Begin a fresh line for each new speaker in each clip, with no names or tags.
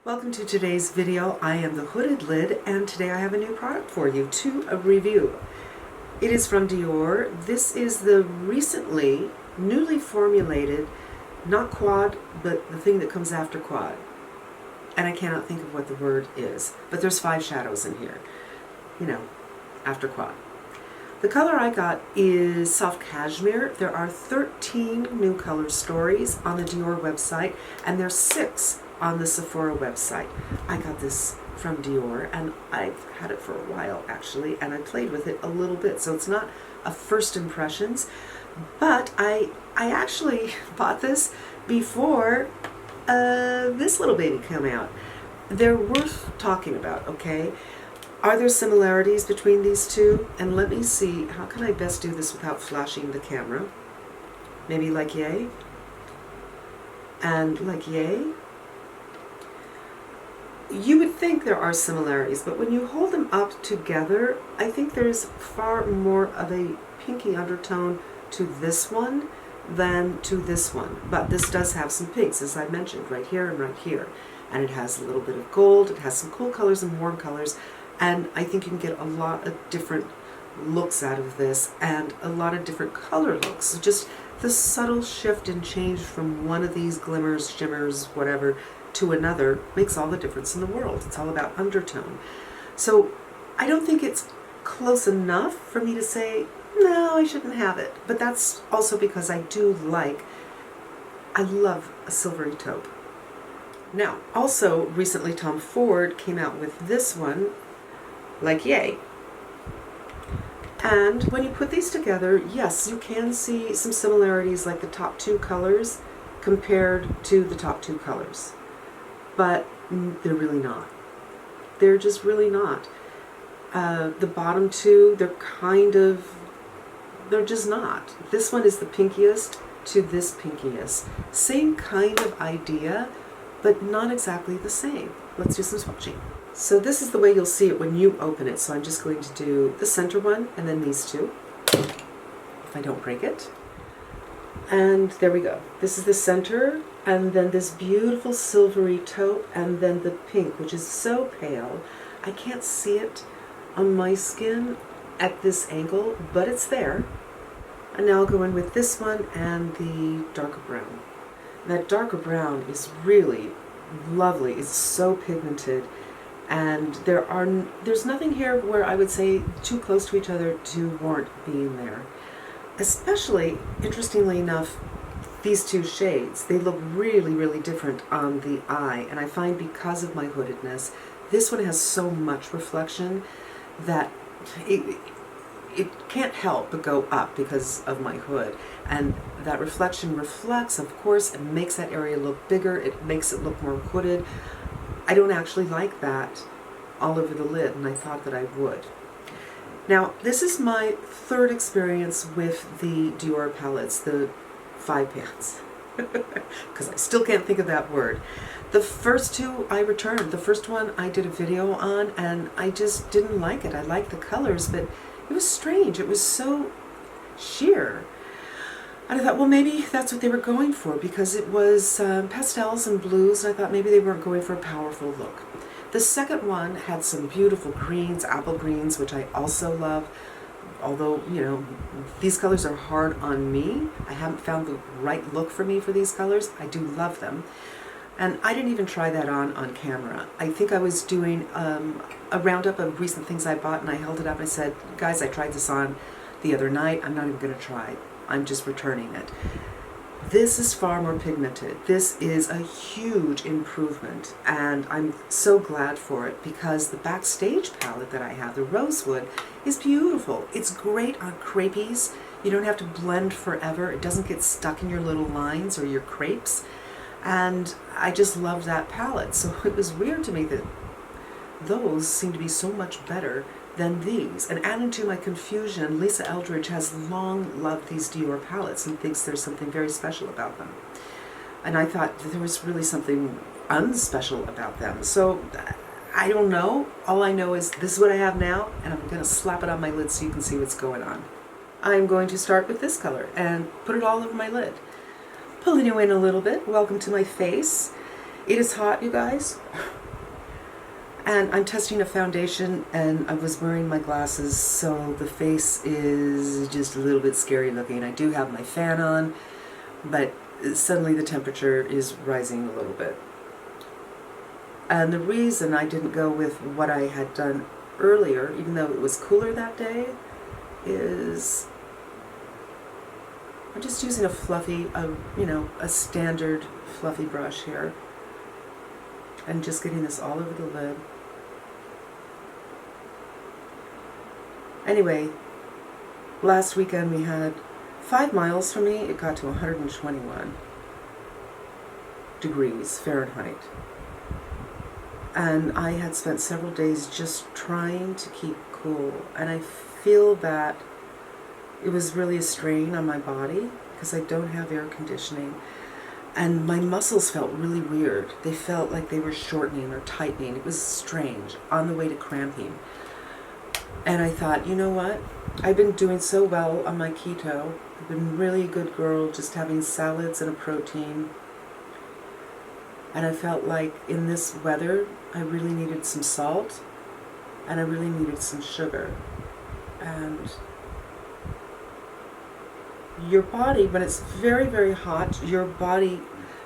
Welcome to today's video. I am the Hooded Lid, and today I have a new product for you to review. It is from Dior. This is the recently, newly formulated, not quad, but the thing that comes after quad. And I cannot think of what the word is, but there's 5 shadows in here, you know, after quad. The color I got is Soft Cashmere. There are 13 new color stories on the Dior website, and there's 6 on the Sephora website. I got this from Dior, and I've had it for a while actually, and I played with it a little bit, so it's not a first impressions, but I actually bought this before this little baby came out. They're worth talking about, okay? Are there similarities between these two? And let me see, how can I best do this without flashing the camera? Maybe like yay? And like yay? You would think there are similarities, but when you hold them up together, I think there's far more of a pinky undertone to this one than to this one. But this does have some pinks, as I mentioned, right here and right here. And it has a little bit of gold, it has some cool colors and warm colors, and I think you can get a lot of different looks out of this and a lot of different color looks. So just the subtle shift and change from one of these glimmers, shimmers, whatever, to another makes all the difference in the world. It's all about undertone. So I don't think it's close enough for me to say, no, I shouldn't have it. But that's also because I love a silvery taupe. Now, also recently Tom Ford came out with this one, like yay. And when you put these together, yes, you can see some similarities, like the top 2 colors compared to the top 2 colors. But they're really not. They're just really not. The bottom 2, they're just not. This one is the pinkiest to this pinkiest. Same kind of idea, but not exactly the same. Let's do some swatching. So this is the way you'll see it when you open it. So I'm just going to do the center one and then these 2, if I don't break it. And there we go. This is the center, and then this beautiful silvery taupe, and then the pink, which is so pale. I can't see it on my skin at this angle, but it's there. And now I'll go in with this one and the darker brown. That darker brown is really lovely. It's so pigmented, and there's nothing here where I would say too close to each other to warrant being there. Especially, interestingly enough, these 2 shades, they look really, really different on the eye, and I find because of my hoodedness, this one has so much reflection that it can't help but go up because of my hood. And that reflection reflects, of course, and makes that area look bigger. It makes it look more hooded. I don't actually like that all over the lid, and I thought that I would. Now, this is my 3rd experience with the Dior palettes, the 5 pans, because I still can't think of that word. The first 2 I returned. The first one I did a video on, and I just didn't like it. I liked the colors, but it was strange. It was so sheer. And I thought, well, maybe that's what they were going for, because it was pastels and blues, and I thought maybe they weren't going for a powerful look. The second one had some beautiful greens, apple greens, which I also love. Although, you know, these colors are hard on me. I haven't found the right look for me for these colors. I do love them. And I didn't even try that on camera. I think I was doing a roundup of recent things I bought, and I held it up and I said, guys, I tried this on the other night. I'm not even going to try it. I'm just returning it. This is far more pigmented. This is a huge improvement, and I'm so glad for it, because the Backstage palette that I have, the Rosewood, is beautiful. It's great on crepeys. You don't have to blend forever. It doesn't get stuck in your little lines or your crepes, and I just love that palette. So it was weird to me that those seem to be so much better than these. And adding to my confusion, Lisa Eldridge has long loved these Dior palettes and thinks there's something very special about them. And I thought that there was really something unspecial about them. So I don't know. All I know is this is what I have now, and I'm going to slap it on my lid so you can see what's going on. I'm going to start with this color and put it all over my lid. Pulling you in a little bit. Welcome to my face. It is hot, you guys. And I'm testing a foundation, and I was wearing my glasses, so the face is just a little bit scary looking. I do have my fan on, but suddenly the temperature is rising a little bit. And the reason I didn't go with what I had done earlier, even though it was cooler that day, is I'm just using a fluffy, a standard fluffy brush here. And just getting this all over the lid. Anyway, last weekend we had 5 miles from me, it got to 121 degrees Fahrenheit. And I had spent several days just trying to keep cool. And I feel that it was really a strain on my body because I don't have air conditioning. And my muscles felt really weird. They felt like they were shortening or tightening. It was strange, on the way to cramping. And I thought, you know what? I've been doing so well on my keto. I've been really a good girl, just having salads and a protein. And I felt like in this weather, I really needed some salt, and I really needed some sugar. And your body, when it's very, very hot, your body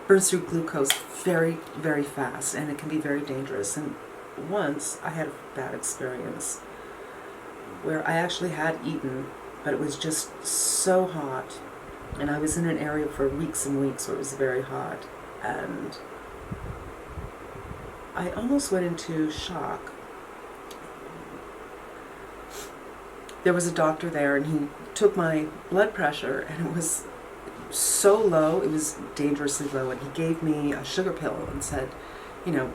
burns through glucose very, very fast, and it can be very dangerous. And once I had a bad experience where I actually had eaten, but it was just so hot, and I was in an area for weeks and weeks where it was very hot, and I almost went into shock. There was a doctor there, and he took my blood pressure, and it was so low, it was dangerously low, and he gave me a sugar pill and said,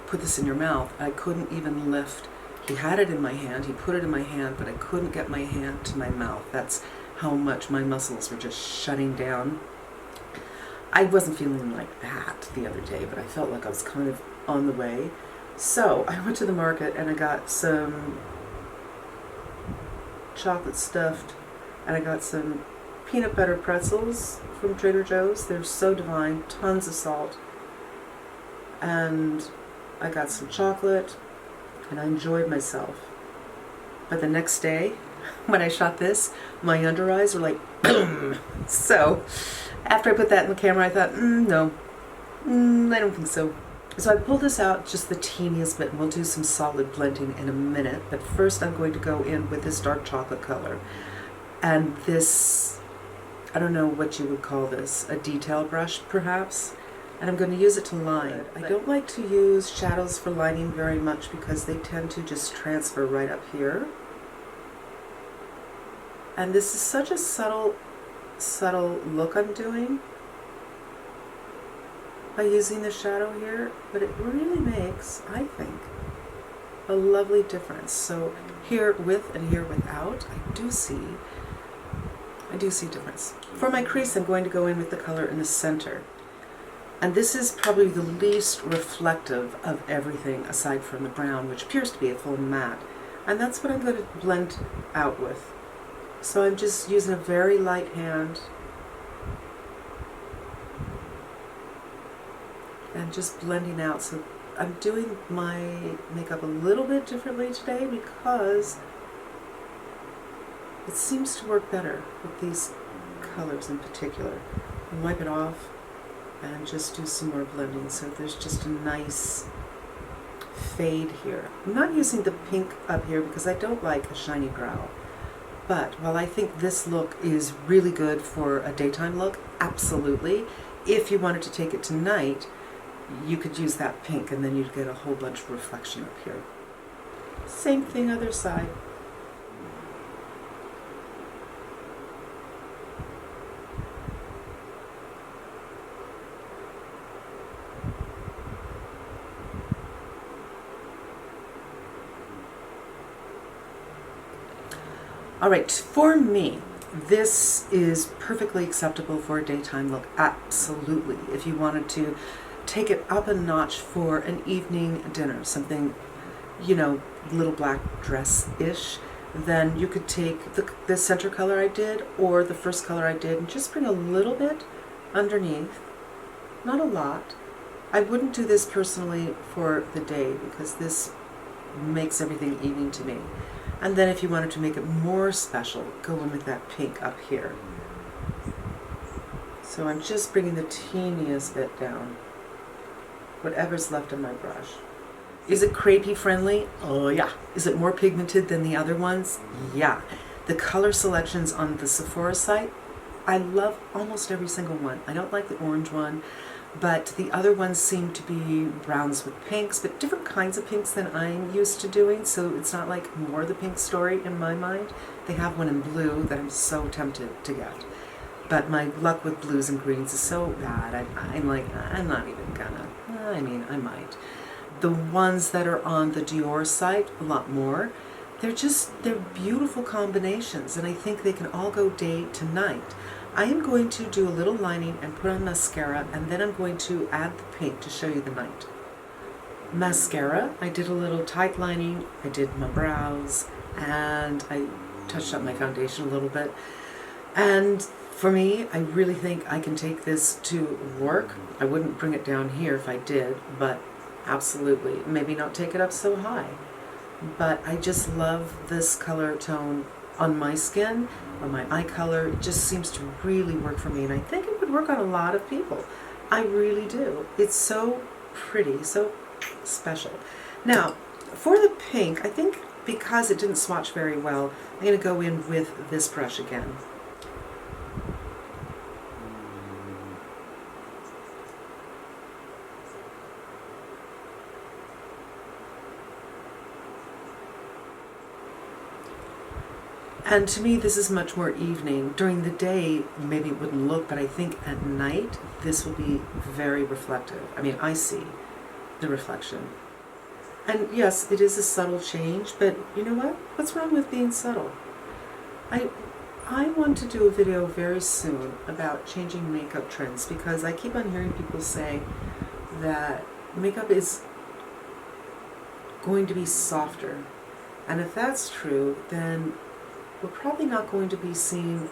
put this in your mouth. I couldn't even lift. He had it in my hand, he put it in my hand, but I couldn't get my hand to my mouth. That's how much my muscles were just shutting down. I wasn't feeling like that the other day, but I felt like I was kind of on the way. So I went to the market and I got some chocolate stuffed, and I got some peanut butter pretzels from Trader Joe's. They're so divine, tons of salt. And I got some chocolate, and I enjoyed myself. But the next day, when I shot this, my under eyes were like, boom! So after I put that in the camera, I thought, no, I don't think so. So I pulled this out just the teeniest bit, and we'll do some solid blending in a minute. But first I'm going to go in with this dark chocolate color. And this, I don't know what you would call this, a detail brush perhaps. And I'm going to use it to line. I don't like to use shadows for lining very much because they tend to just transfer right up here. And this is such a subtle look I'm doing by using the shadow here, but it really makes, I think, a lovely difference. So here with and here without, I do see difference. For my crease, I'm going to go in with the color in the center. And this is probably the least reflective of everything aside from the brown, which appears to be a full matte. And that's what I'm going to blend out with. So I'm just using a very light hand and just blending out. So I'm doing my makeup a little bit differently today because it seems to work better with these colors in particular. And wipe it off and just do some more blending so there's just a nice fade here. I'm not using the pink up here because I don't like a shiny brow. But while I think this look is really good for a daytime look, absolutely, if you wanted to take it to night, you could use that pink and then you'd get a whole bunch of reflection up here. Same thing other side. All right, for me, this is perfectly acceptable for a daytime look, absolutely. If you wanted to take it up a notch for an evening dinner, something, little black dress-ish, then you could take the center color I did or the first color I did and just bring a little bit underneath, not a lot, I wouldn't do this personally for the day because this makes everything evening to me. And then if you wanted to make it more special, go in with that pink up here. So I'm just bringing the teeniest bit down, whatever's left of my brush. Is it crepey friendly? Oh yeah. Is it more pigmented than the other ones? Yeah. The color selections on the Sephora site, I love almost every single one. I don't like the orange one, but the other ones seem to be browns with pinks, but different kinds of pinks than I'm used to doing, so it's not like more the pink story in my mind. They have one in blue that I'm so tempted to get, but my luck with blues and greens is so bad. I'm like, I'm not even gonna. I mean, I might. The ones that are on the Dior site, a lot more. They're beautiful combinations, and I think they can all go day to night. I am going to do a little lining and put on mascara, and then I'm going to add the pink to show you the night. Mascara, I did a little tight lining, I did my brows, and I touched up my foundation a little bit. And for me, I really think I can take this to work. I wouldn't bring it down here if I did, but absolutely. Maybe not take it up so high. But I just love this color tone on my skin, or my eye color. It just seems to really work for me, and I think it would work on a lot of people. I really do. It's so pretty, so special. Now, for the pink, I think because it didn't swatch very well, I'm going to go in with this brush again. And to me, this is much more evening. During the day, maybe it wouldn't look, but I think at night, this will be very reflective. I mean, I see the reflection. And yes, it is a subtle change, but you know what? What's wrong with being subtle? I want to do a video very soon about changing makeup trends, because I keep on hearing people say that makeup is going to be softer. And if that's true, then we're probably not going to be seeing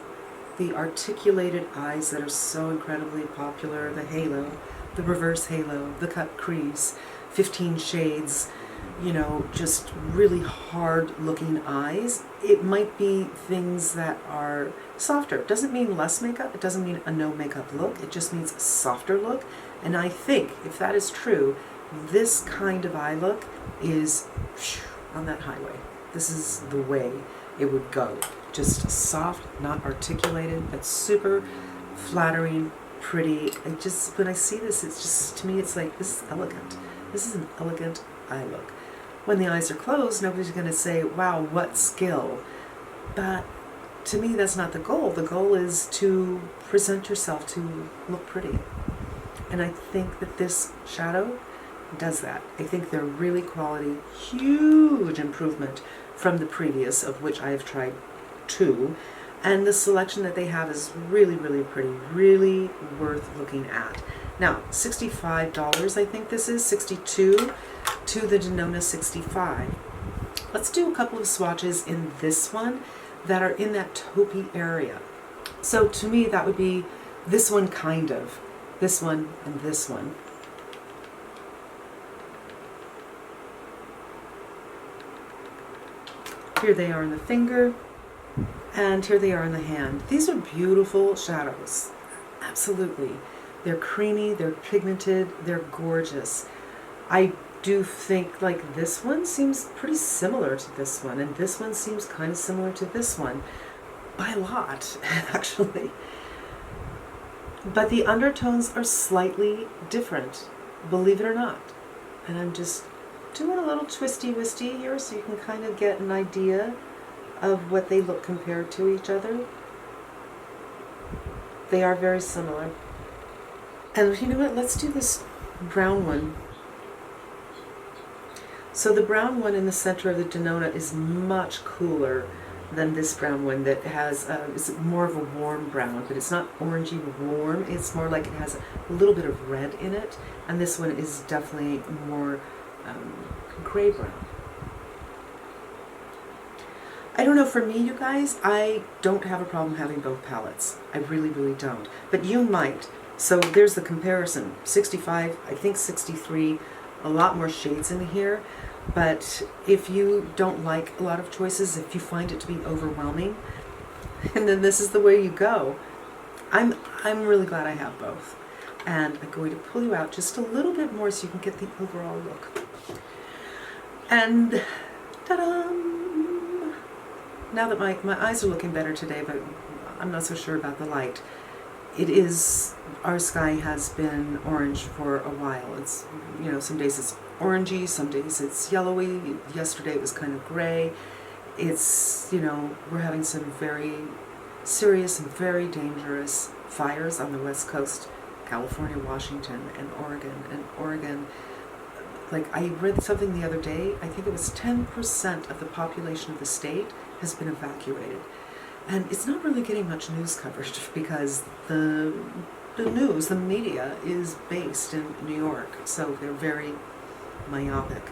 the articulated eyes that are so incredibly popular, the halo, the reverse halo, the cut crease, 15 shades, you know, just really hard looking eyes. It might be things that are softer. It doesn't mean less makeup, it doesn't mean a no makeup look, it just means a softer look. And I think if that is true, this kind of eye look is on that highway. This is the way it would go. Just soft, not articulated, but super flattering, pretty. When I see this, it's just, to me, it's like, this is elegant. This is an elegant eye look. When the eyes are closed, nobody's going to say, wow, what skill. But to me, that's not the goal. The goal is to present yourself to look pretty. And I think that this shadow does that. I think they're really quality, huge improvement from the previous, of which I have tried 2. And the selection that they have is really, really pretty, really worth looking at. Now, $65, I think this is, $62 to the Denona 65. Let's do a couple of swatches in this one that are in that taupey area. So to me, that would be this one, kind of. This one and this one. Here they are in the finger, and here they are in the hand. These are beautiful shadows, absolutely. They're creamy, they're pigmented, they're gorgeous. I do think like this one seems pretty similar to this one, and this one seems kind of similar to this one, by a lot, actually. But the undertones are slightly different, believe it or not. And I'm just doing a little twisty-wisty here so you can kind of get an idea of what they look compared to each other. They are very similar. And you know what, let's do this brown one. So the brown one in the center of the Denona is much cooler than this brown one that has, it's more of a warm brown, but it's not orangey warm, it's more like it has a little bit of red in it, and this one is definitely more gray brown. I don't know, for me, you guys, I don't have a problem having both palettes. I really, really don't. But you might. So there's the comparison. 65, I think 63, a lot more shades in here. But if you don't like a lot of choices, if you find it to be overwhelming, and then this is the way you go. I'm really glad I have both. And I'm going to pull you out just a little bit more so you can get the overall look. And ta-da! Now that my eyes are looking better today, but I'm not so sure about the light. Our sky has been orange for a while. It's, you know, some days it's orangey, some days it's yellowy. Yesterday it was kind of gray. It's, you know, we're having some very serious and very dangerous fires on the West Coast, California, Washington, and Oregon. And Oregon, like I read something the other day, I think it was 10% of the population of the state has been evacuated. And it's not really getting much news coverage because the news, the media, is based in New York, so they're very myopic.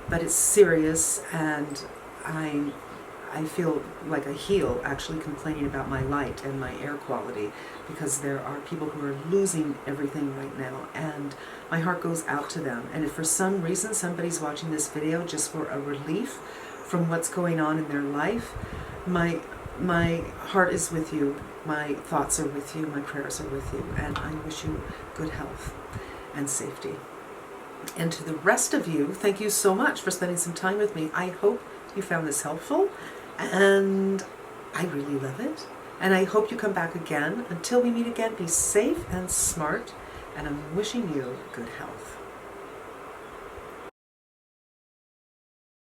But it's serious, and I feel like a heel actually complaining about my light and my air quality, because there are people who are losing everything right now, and my heart goes out to them. And if for some reason somebody's watching this video just for a relief from what's going on in their life, my heart is with you, my thoughts are with you, my prayers are with you, and I wish you good health and safety. And to the rest of you, thank you so much for spending some time with me. I hope you found this helpful, and I really love it. And I hope you come back again. Until we meet again, be safe and smart, and I'm wishing you good health.